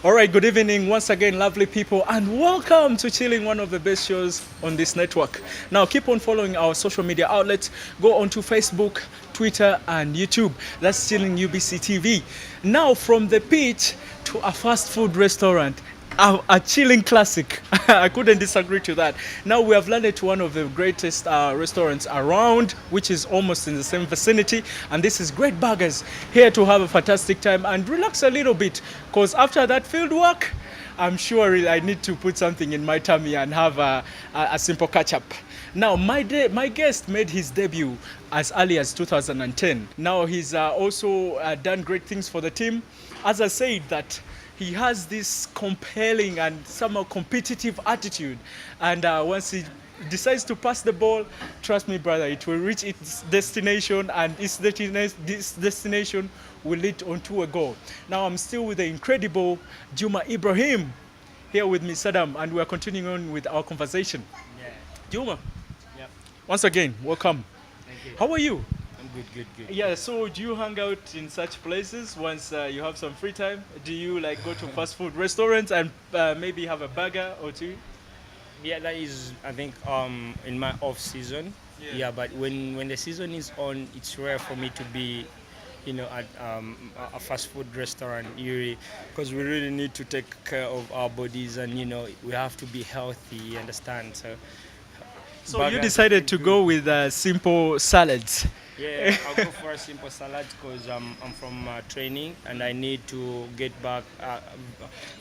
All right, good evening once again, lovely people, and welcome to Chilling, one of the best shows on this network. Now, keep on following our social media outlets. Go on to Facebook, Twitter, and YouTube. That's Chilling Ubctv. Now, from the pitch to a fast food restaurant, a chilling classic. I couldn't disagree to that. Now we have landed to one of the greatest restaurants around, which is almost in the same vicinity, and this is Great Burgers, here to have a fantastic time and relax a little bit, because after that field work, I'm sure I need to put something in my tummy and have a simple catch up. Now, my guest made his debut as early as 2010. Now he's also done great things for the team. As I said, that he has this compelling and somehow competitive attitude, and once he decides to pass the ball, trust me, brother, it will reach its destination, and this destination will lead onto a goal. Now I'm still with the incredible Juma Ibrahim here with me, Sadam, and we are continuing on with our conversation. Yeah. Juma, Yep. once again, welcome. Thank you. How are you? I'm good. Yeah, so do you hang out in such places once you have some free time? Do you like go to fast food restaurants and maybe have a burger or two? Yeah, that is, I think, in my off season. Yeah. Yeah, but when the season is on, it's rare for me to be, at a fast food restaurant. Because we really need to take care of our bodies, and we have to be healthy. You understand? So you burgers decided are to good. go with simple salads. Yeah, I'll go for a simple salad because I'm from training and I need to get back.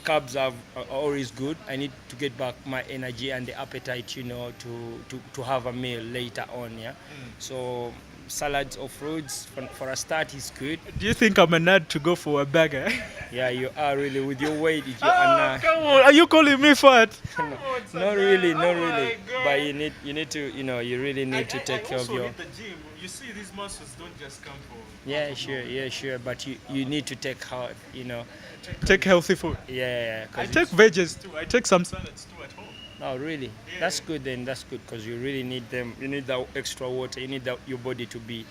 Carbs are always good. I need to get back my energy and the appetite, to have a meal later on. Yeah, so salads or fruits for a start is good. Do you think I'm a nerd to go for a burger? Yeah, you are really with your weight. You're Oh, come on. Are you calling me fat? not really, not Oh really. my God. But you need to, you really need to take care of your. the gym. You see, these muscles don't just come for. Yeah, sure. But you need to take health, Take healthy food. Yeah. I 'cause take veggies too. I take some salads too at home. Oh, really? Yeah. That's good then. That's good because you really need them. You need that extra water. You need your body to be,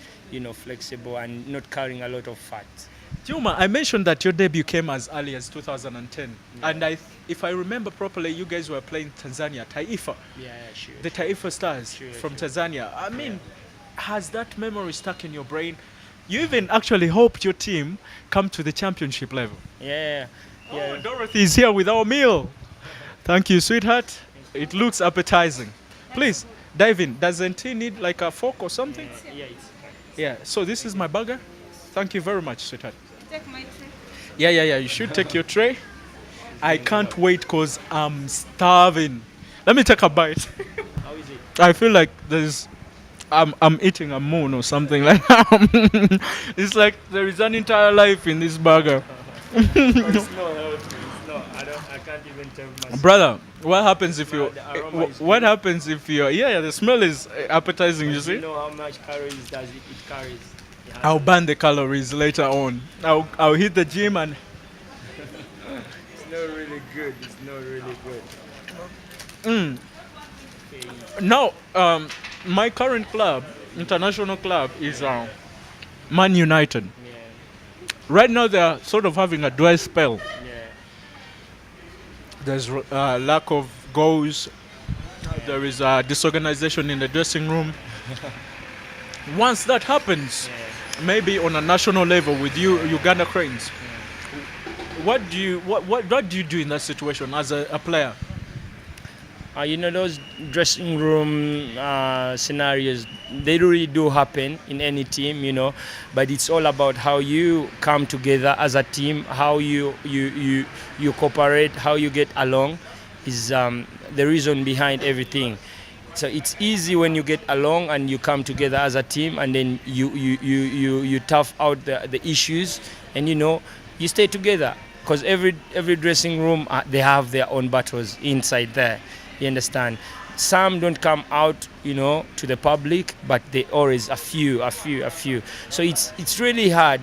flexible and not carrying a lot of fat. Juma, I mentioned that your debut came as early as 2010, and if I remember properly, you guys were playing Tanzania, Taifa, Yeah, sure. the Taifa Stars Sure, from sure. Tanzania. I mean, has that memory stuck in your brain? You even actually hoped your team come to the championship level. Yeah. Oh, Dorothy is here with our meal. Thank you, sweetheart. It looks appetizing. Please dive in. Doesn't he need like a fork or something? Yeah. So this is my burger. Thank you very much, sweetheart. Take my tray. Yeah. You should take your tray. I can't wait because I'm starving. Let me take a bite. How is it? I feel like I'm eating a moon or something like that. It's like there is an entire life in this burger. It's not healthy. It's not. I can't even tell myself. Brother, what happens if you? The aroma is What good. happens if you? Yeah, the smell is appetizing. You You see? know how much calories does it carries? Yeah. I'll burn the calories later on. I'll hit the gym and. It's not really good. It's not really good. Okay. Now, my current club, international club, is Man United. Yeah. Right now, they are sort of having a dry spell. Yeah. There's lack of goals. There is disorganization in the dressing room. Once that happens, maybe on a national level with you, Uganda Cranes, what do you do in that situation as a player? Those dressing room scenarios, they really do happen in any team, but it's all about how you come together as a team, how you cooperate, how you get along is the reason behind everything. So it's easy when you get along and you come together as a team, and then you tough out the issues, and you stay together, because every dressing room they have their own battles inside there. You understand? Some don't come out, to the public, but they always a few. So it's really hard,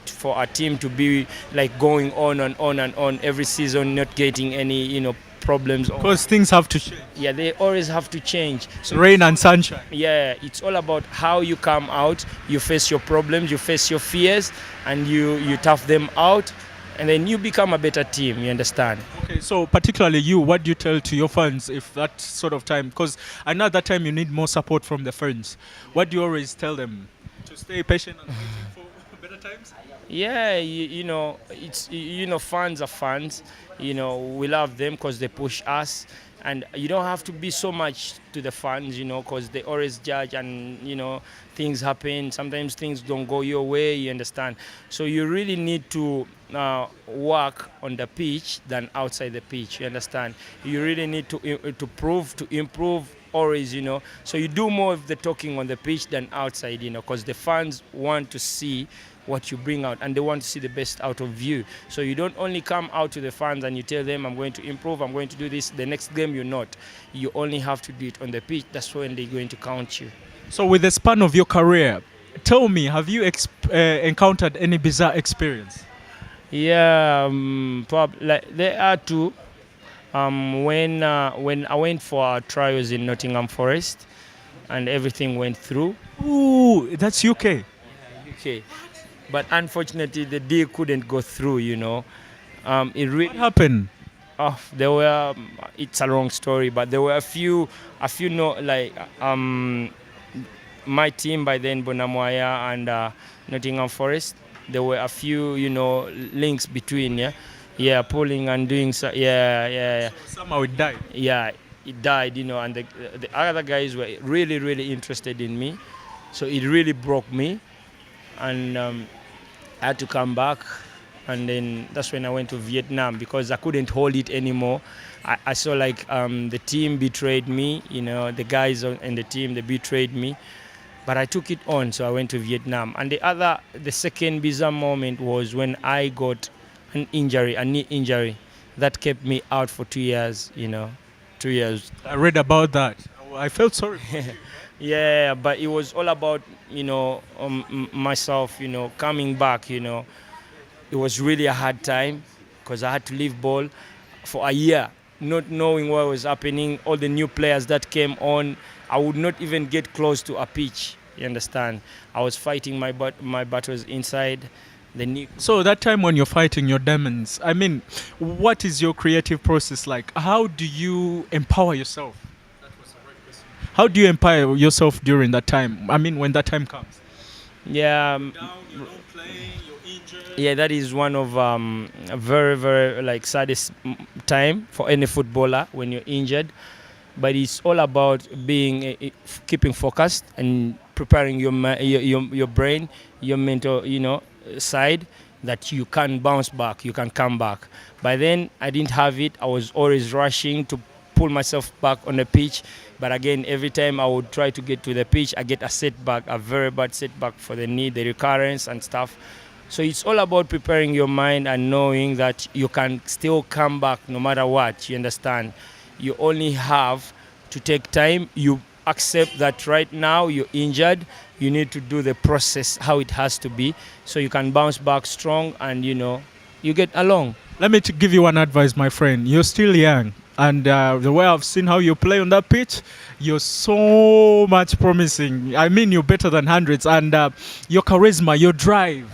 for a team to be like going on and on every season, not getting any, problems. Because things have to change. Yeah, they always have to change. So Rain and sunshine. yeah, it's all about how you come out, you face your problems, you face your fears, and you tough them out, and then you become a better team. You understand? Okay, so particularly you, what do you tell to your fans if that sort of time? Because I know that time you need more support from the fans. What do you always tell them? To stay patient and waiting for better times? Yeah, you know, it's you know, fans are fans. You know, we love them because they push us, and you don't have to be so much to the fans, you know, because they always judge, and you know, things happen. Sometimes things don't go your way. You understand? So you really need to work on the pitch than outside the pitch. You understand? You really need to prove, to improve always, you know. So you do more of the talking on the pitch than outside, you know, because the fans want to see what you bring out, and they want to see the best out of you. So you don't only come out to the fans and you tell them, I'm going to improve, I'm going to do this. The next game you're not. You only have to do it on the pitch. That's when they're going to count you. So with the span of your career, tell me, have you encountered any bizarre experience? Yeah, like there are two. When I went for our trials in Nottingham Forest, and everything went through. Ooh, that's UK. Okay, but unfortunately the deal couldn't go through. You know, it What really. happened? Oh, there were. It's a long story, but there were a few no, like my team by then, Bonamwaya and Nottingham Forest. There were a few, you know, links between, yeah, pulling and doing, yeah. Somehow it died. Yeah, it died, you know, and the other guys were really, really interested in me, so it really broke me, and I had to come back, and then that's when I went to Vietnam because I couldn't hold it anymore. I saw like the team betrayed me, you know, the guys in the team, they betrayed me, but I took it on, so I went to Vietnam. And the second bizarre moment was when I got an injury, a knee injury, that kept me out for 2 years, you know, 2 years. I read about that. I felt sorry. Yeah, but it was all about, you know, myself, you know, coming back, you know. It was really a hard time because I had to leave ball for a year, not knowing what was happening, all the new players that came on. I would not even get close to a pitch, you understand? I was fighting my battles inside. So that time when you're fighting your demons, I mean, what is your creative process like? How do you empower yourself? That was the right question. How do you empower yourself during that time? I mean, when that time comes. Yeah, You're down, you're not playing, you're injured. yeah, that is one of a very, very like saddest time for any footballer when you're injured. But it's all about being keeping focused and preparing your brain, your mental, you know, side, that you can bounce back, you can come back. By then I didn't have it. I was always rushing to pull myself back on the pitch, but again, every time I would try to get to the pitch, I get a setback, a very bad setback for the knee, the recurrence and stuff. So it's all about preparing your mind and knowing that you can still come back no matter what. You understand? You only have to take time. You accept that right now you're injured. You need to do the process how it has to be, so you can bounce back strong, and you know, you get along. Let me give you one advice, my friend. You're still young, and the way I've seen how you play on that pitch, you're so much promising. I mean, you're better than hundreds, and your charisma, your drive,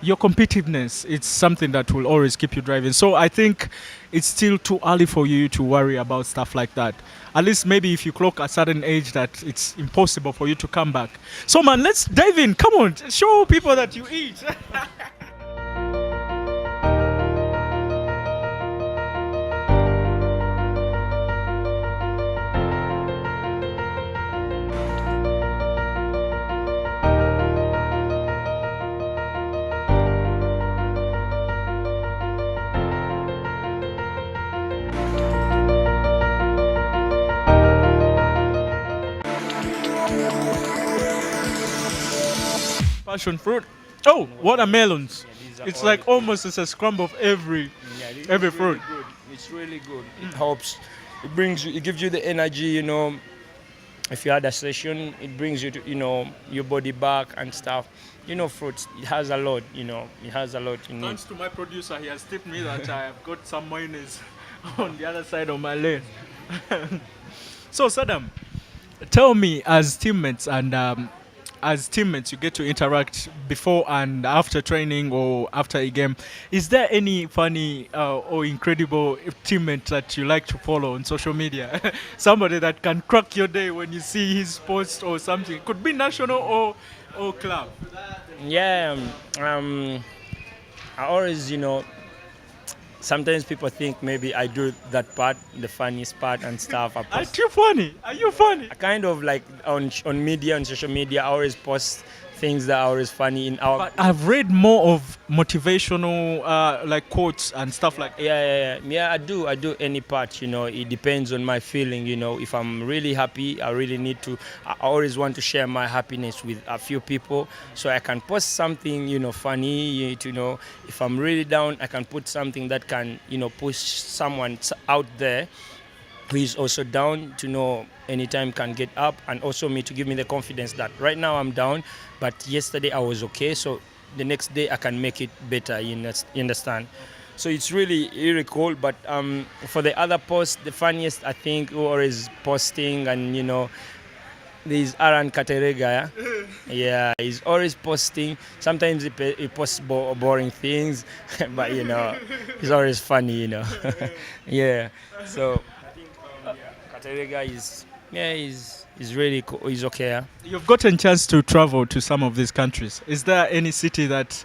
your competitiveness, it's something that will always keep you driving. So I think it's still too early for you to worry about stuff like that. At least maybe if you clock a certain age that it's impossible for you to come back. So man, let's dive in. Come on, show people that you eat. Passion fruit. Oh, watermelons. It's like almost it's a scrum of every fruit. Good. It's really good. It helps. It brings you. It gives you the energy. You know, if you had a session, it brings you to, you know, your body back and stuff. You know, fruits. It has a lot. You know, it has a lot in it. Thanks to my producer, he has tipped me that I have got some mayonnaise on the other side of my lane. So Sadam, tell me, as teammates and as teammates, you get to interact before and after training or after a game. Is there any funny or incredible teammate that you like to follow on social media? Somebody that can crack your day when you see his post or something. It could be national or club. Yeah, I always, sometimes people think maybe I do that part, the funniest part and stuff. I Are post, you funny? Are you funny? I kind of like on media, on social media, I always post things that are always funny in our. But I've read more of motivational like quotes and stuff like that. Yeah. I do any part. It depends on my feeling. If I'm really happy, I really need to. I always want to share my happiness with a few people, so I can post something, funny. If I'm really down, I can put something that can, push someone out there who is also down to know anytime can get up, and also me to give me the confidence that right now I'm down, but yesterday I was okay, so the next day I can make it better. You understand? So it's really cool. But for the other posts, the funniest I think who always posting, and there's Aaron Katerega. Yeah, he's always posting. Sometimes he posts boring things, but he's always funny. Yeah. So Katerega is really cool. He's okay. Yeah? You've gotten chance to travel to some of these countries. Is there any city that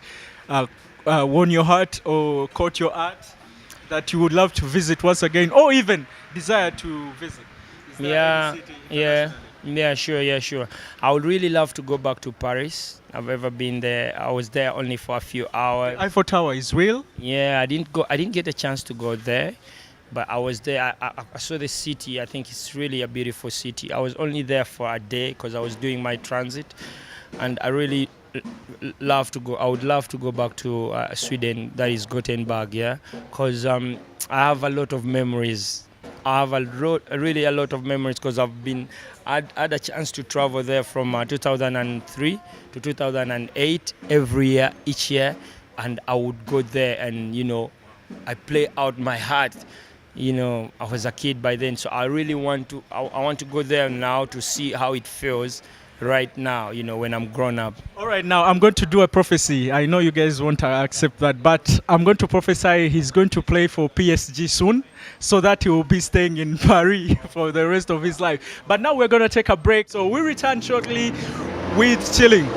won your heart or caught your heart that you would love to visit once again, or even desire to visit? Is there any city internationally? Sure. I would really love to go back to Paris. I've ever been there. I was there only for a few hours. Eiffel Tower is real. Yeah, I didn't get a chance to go there, but I was there. I saw the city. I think it's really a beautiful city. I was only there for a day because I was doing my transit, and I really love to go. I would love to go back to Sweden. That is Gothenburg, yeah, because I have a lot of memories. I have really a lot of memories because I had a chance to travel there from 2003 to 2008 every year, each year, and I would go there and I play out my heart. I was a kid by then, so I really want to. I want to go there now to see how it feels right now. When I'm grown up. All right, now I'm going to do a prophecy. I know you guys won't accept that, but I'm going to prophesy he's going to play for PSG soon, so that he will be staying in Paris for the rest of his life. But now we're going to take a break, so we return shortly with Chilling.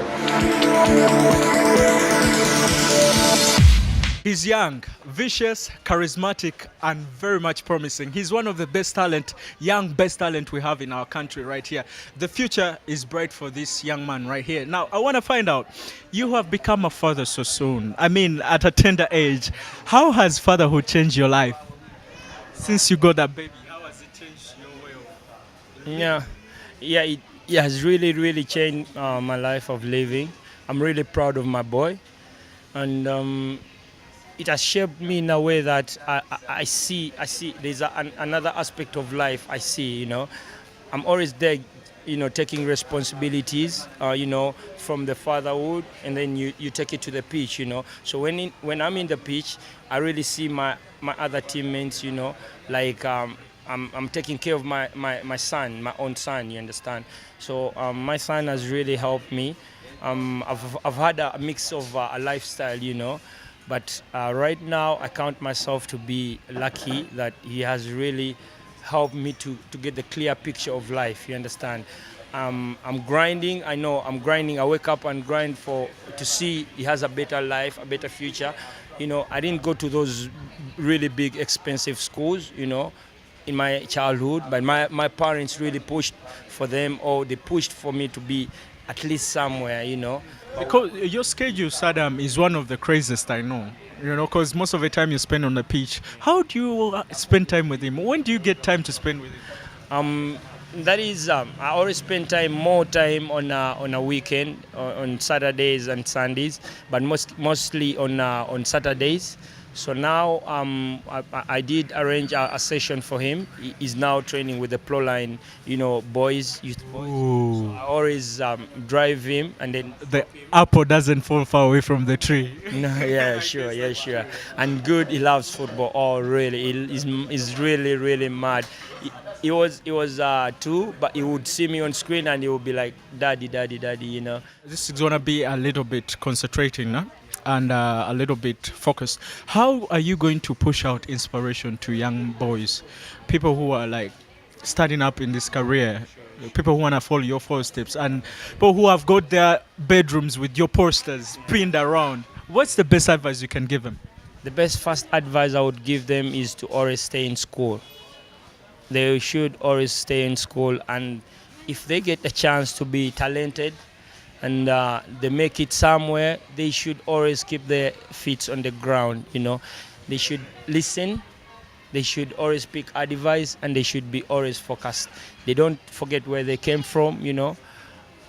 He's young, vicious, charismatic, and very much promising. He's one of the best talent we have in our country right here. The future is bright for this young man right here. Now, I want to find out, you have become a father so soon. I mean, at a tender age. How has fatherhood changed your life? Since you got that baby, how has it changed your way of living? It has really changed my life of living. I'm really proud of my boy, and it has shaped me in a way that I see there's another aspect of life I see. I'm always there, taking responsibilities, from the fatherhood, and then you take it to the pitch, So when I'm in the pitch, I really see my other teammates, like I'm taking care of my son, my own son, you understand? So my son has really helped me. I've had a mix of a lifestyle, but right now I count myself to be lucky that he has really helped me to get the clear picture of life, you understand? I'm grinding. I know I'm grinding. I wake up and grind to see he has a better life, a better future. I didn't go to those really big expensive schools, in my childhood, but my parents really pushed for them, or they pushed for me to be at least somewhere, Because your schedule, Sadam, is one of the craziest I know. Because most of the time you spend on the pitch. How do you spend time with him? When do you get time to spend with him? That is, I always spend more time on a weekend, on Saturdays and Sundays, but mostly on Saturdays. So now I did arrange a session for him. He's now training with the Pro Line, boys, youth boys. Ooh. So I always drive him, and then The apple doesn't fall far away from the tree. no, yeah, sure. And good, he loves football. Oh, really? He's really mad. He was two, but he would see me on screen and he would be like, "Daddy, daddy, daddy," you know. This is gonna be a little bit concentrating, no? And a little bit focused. How are you going to push out inspiration to young boys, people who are like starting up in this career, people who wanna follow your footsteps, and people who have got their bedrooms with your posters pinned around? What's the best advice you can give them? The best first advice I would give them is to always stay in school. They should always stay in school, and if they get a chance to be talented and they make it somewhere, they should always keep their feet on the ground. You know, they should listen. They should always pick advice, and they should be always focused. They don't forget where they came from. You know,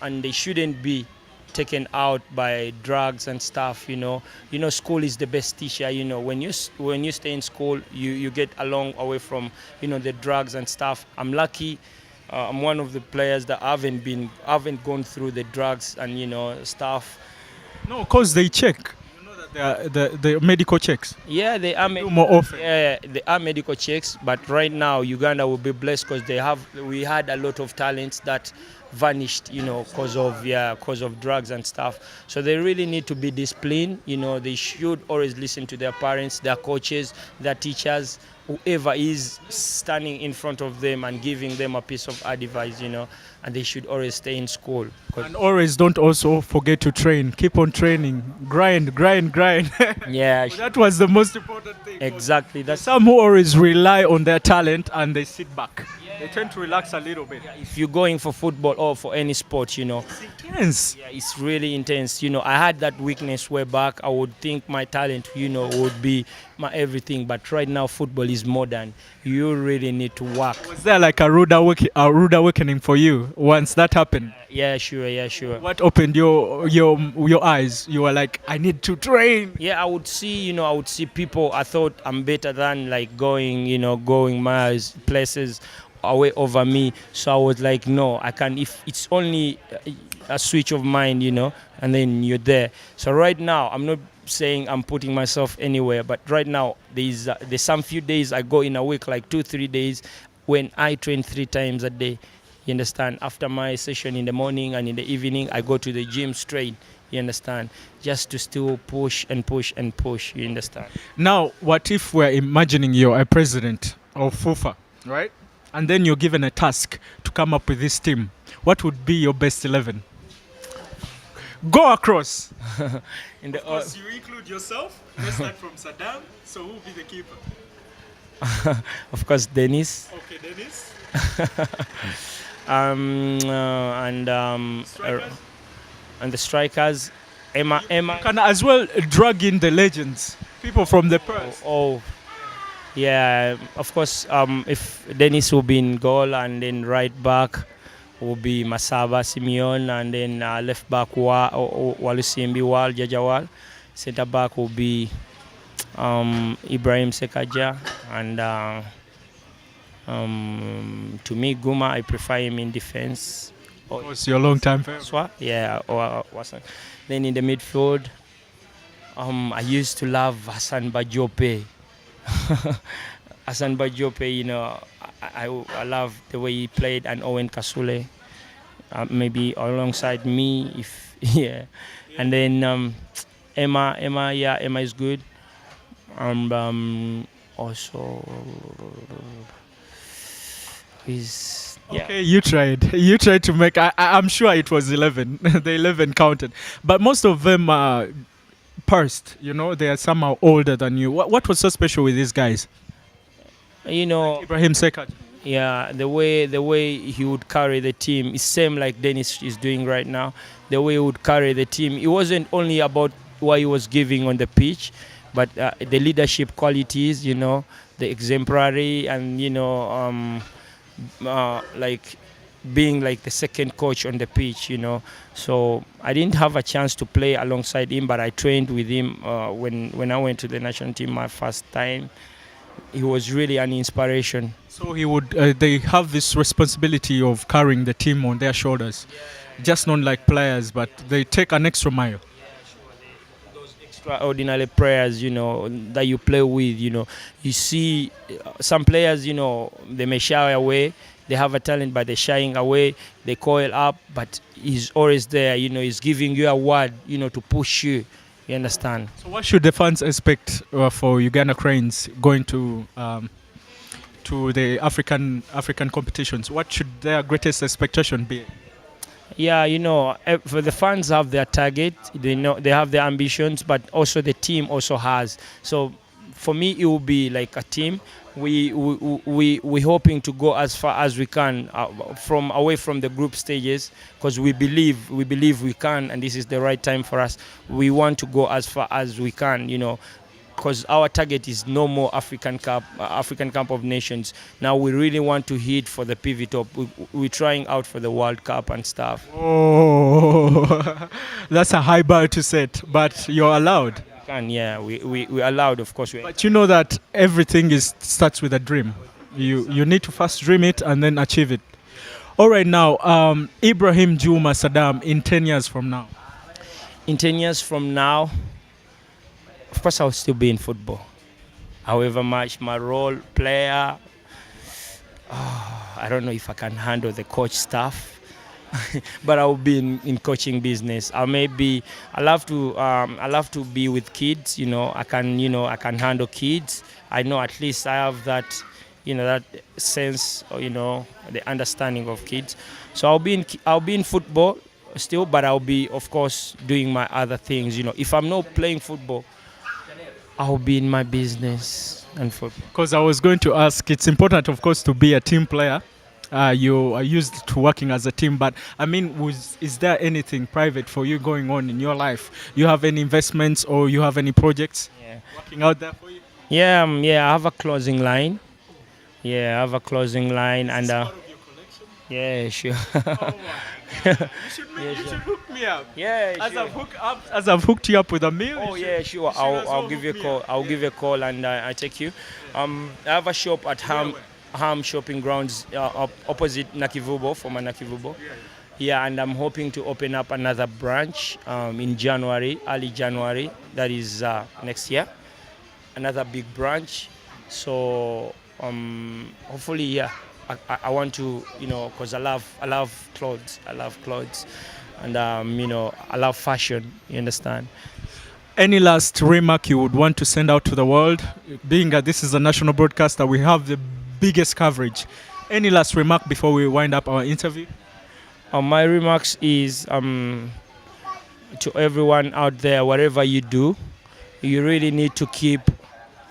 and they shouldn't be taken out by drugs and stuff. School is the best teacher. When you stay in school, you get along away from the drugs and stuff. I'm lucky. I'm one of the players that haven't gone through the drugs and stuff. No, cause they check. You know that the medical checks. Yeah, they are Do more often. Yeah, they are medical checks, but right now Uganda will be blessed because we had a lot of talents that vanished, because of drugs and stuff. So they really need to be disciplined. They should always listen to their parents, their coaches, their teachers, whoever is standing in front of them and giving them a piece of advice. And they should always stay in school. And always don't also forget to train. Keep on training. Grind, grind, grind. Yeah, That was the most important thing. exactly. That's Some who always rely on their talent and they sit back. They tend to relax a little bit. if you're going for football or for any sport, It's intense. yeah, it's really intense. I had that weakness way back. I would think my talent, would be my everything. But right now, football is modern. You really need to work. Was there like a rude awakening for you once that happened? Yeah, sure. Yeah, sure. What opened your eyes? You were like, I need to train. Yeah, I would see people I thought I'm better than, like going miles, places away over me. So I was like, no, I can. If it's only a switch of mind, and then you're there. So right now, I'm not saying I'm putting myself anywhere, but right now there's some few days I go in a week, like 2-3 days, when I train 3 times a day. You understand? After my session in the morning and in the evening, I go to the gym straight. You understand? Just to still push and push and push. You understand? Now, what if we're imagining you're a president of FIFA, right? And then you're given a task to come up with this team. What would be your best 11? Go across. In the You include yourself. Let's start from Sadam. So who will be the keeper? of course, Dennis. Okay, Dennis. Strikers? And the strikers, Emma. Can as well drag in the legends, people from the past. Oh, yeah. Of course, if Dennis will be in goal, and then right back will be Masaba Simeon, and then left back Walusimbi Wal Jajawal. Centre back will be Ibrahim Sekaja, and to me, Guma, I prefer him in defense. What's your long time favorite? Yeah, or Wassan. Then in the midfield, I used to love Hassan Bajope. Hassan Bajope, I love the way he played, and Owen Kasule, maybe alongside me, if yeah. And then Emma is good. Also, is yeah. Okay, you tried to make. I'm sure it was 11. The 11 counted, but most of them are pursed. They are somehow older than you. What was so special with these guys? Ibrahim Sekaj. Yeah, the way he would carry the team is same like Dennis is doing right now. The way he would carry the team, it wasn't only about what he was giving on the pitch, but the leadership qualities, the exemplary, and like being like the second coach on the pitch. So I didn't have a chance to play alongside him, but I trained with him when I went to the national team my first time. He was really an inspiration. So they have this responsibility of carrying the team on their shoulders, just not like players, but they take an extra mile. extraordinary players, that you play with. You see some players, they may shy away. They have a talent, but they're shying away. They coil up, but he's always there. He's giving you a word, to push you. You understand? So what should the fans expect for Uganda Cranes going to the African competitions? What should their greatest expectation be? Yeah, for the fans have their target. They know they have their ambitions, but also the team also has. So for me, it will be like a team. We hoping to go as far as we can from away from the group stages, because we believe we can, and this is the right time for us. We want to go as far as we can, because our target is no more African Cup of Nations. Now we really want to hit for the pivot top. We're trying out for the World Cup and stuff. Oh, that's a high bar to set, but you're allowed. Yeah, we allowed, of course. But you know that everything starts with a dream. You need to first dream it and then achieve it. All right, now, Ibrahim Juma Sadam in 10 years from now. In 10 years from now, of course, I'll still be in football. However much my role, player, I don't know if I can handle the coach stuff. But I'll be in coaching business. I love to be with kids. I can handle kids. I know at least I have that, that sense, the understanding of kids. So I'll be in football still, but I'll be, of course, doing my other things. If I'm not playing football, I'll be in my business and football. Because I was going to ask, it's important, of course, to be a team player. You are used to working as a team, but I mean, is there anything private for you going on in your life? You have any investments or you have any projects working out there for you? Yeah, I have a clothing line. Yeah, I have a clothing line, and part of your collection? Yeah, sure. Oh, you should hook me up. Yeah, as I've hooked you up with a meal. Oh yeah, sure. I'll give you a call. I'll give you a call and I take you. I have a shop at Ham Shopping Grounds opposite Nakivubo, former Nakivubo. Yeah, and I'm hoping to open up another branch in January, early January. That is next year. Another big branch. So hopefully, yeah. I want to, because I love clothes. I love clothes, and I love fashion. You understand? Any last remark you would want to send out to the world? Being that this is a national broadcaster, we have the biggest coverage. Any last remark before we wind up our interview? My remarks is to everyone out there, whatever you do, you really need to keep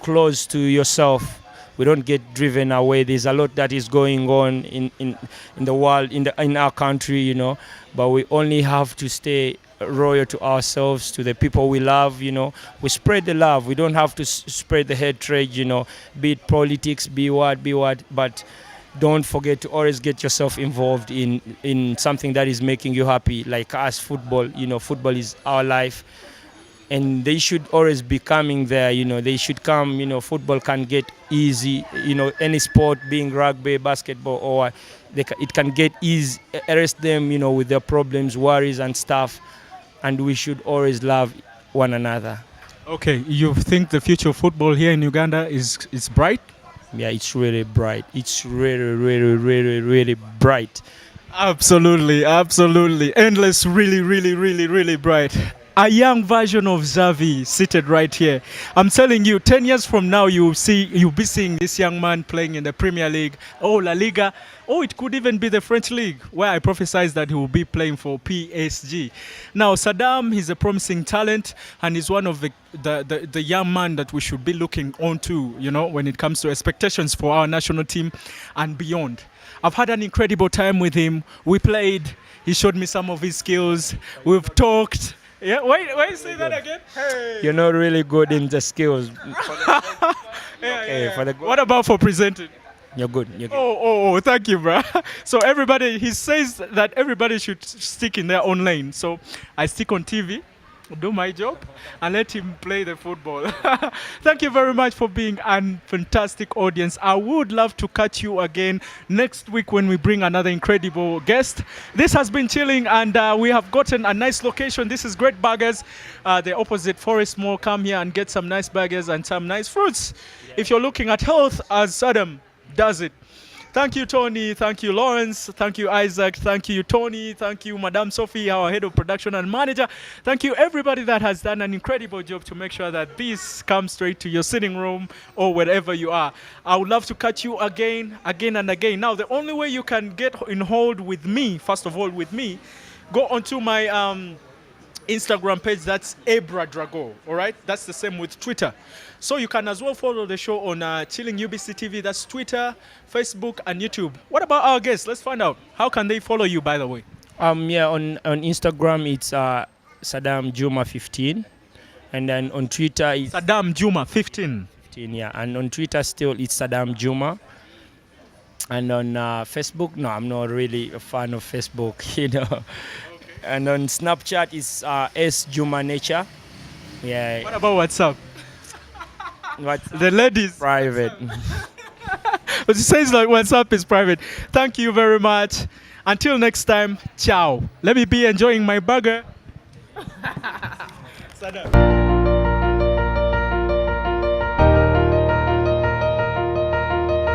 close to yourself. We don't get driven away. There's a lot that is going on in the world, in our country, but we only have to stay loyal to ourselves, to the people we love. We spread the love. We don't have to spread the hatred, be it politics, be what, but don't forget to always get yourself involved in something that is making you happy, like us, football. Football is our life. And they should always be coming there, they should come, football can get easy, any sport, being rugby, basketball, or it can get easy, arrest them, with their problems, worries and stuff, and we should always love one another. Okay, you think the future of football here in Uganda is bright? Yeah, it's really bright. It's really, really, really, really bright. Absolutely, endless, really, really, really, really bright. A young version of Xavi seated right here. I'm telling you, 10 years from now, you'll be seeing this young man playing in the Premier League, La Liga, it could even be the French League, where I prophesied that he will be playing for PSG. Now, Sadam, he's a promising talent, and he's one of the young man that we should be looking on to, when it comes to expectations for our national team and beyond. I've had an incredible time with him. We played. He showed me some of his skills. We've talked. Yeah, why you say that again? Hey. You're not really good in the skills. What about for presenting? You're good. Oh, thank you, bro. So he says that everybody should stick in their own lane. So I stick on TV, do my job and let him play the football. Thank you very much for being a fantastic audience. I would love to catch you again next week when we bring another incredible guest. This has been Chilling, and we have gotten a nice location. This is Great Burgers, the opposite Forest Mall. Come here and get some nice burgers and some nice fruits. If you're looking at health, as Sadam does it. Thank you, Tony. Thank you, Lawrence. Thank you, Isaac. Thank you, Tony. Thank you, Madame Sophie, our head of production and manager. Thank you, everybody that has done an incredible job to make sure that this comes straight to your sitting room or wherever you are. I would love to catch you again and again. Now, the only way you can get in hold with me, first of all, with me, go onto my Instagram page. That's Abra Drago. All right, that's the same with Twitter. So you can as well follow the show on Chilling Ubctv. That's Twitter, Facebook, and YouTube. What about our guests? Let's find out. How can they follow you, by the way? Yeah, on Instagram it's Sadam Juma 15, and then on Twitter it's Sadam Juma 15. Yeah, and on Twitter still it's Sadam Juma. And on Facebook, no, I'm not really a fan of Facebook, you know. Okay. And on Snapchat it's S Juma Nature. Yeah. What about WhatsApp? What? The ladies. Private. But it says like WhatsApp is private. Thank you very much. Until next time, ciao. Let me be enjoying my burger. Sadam.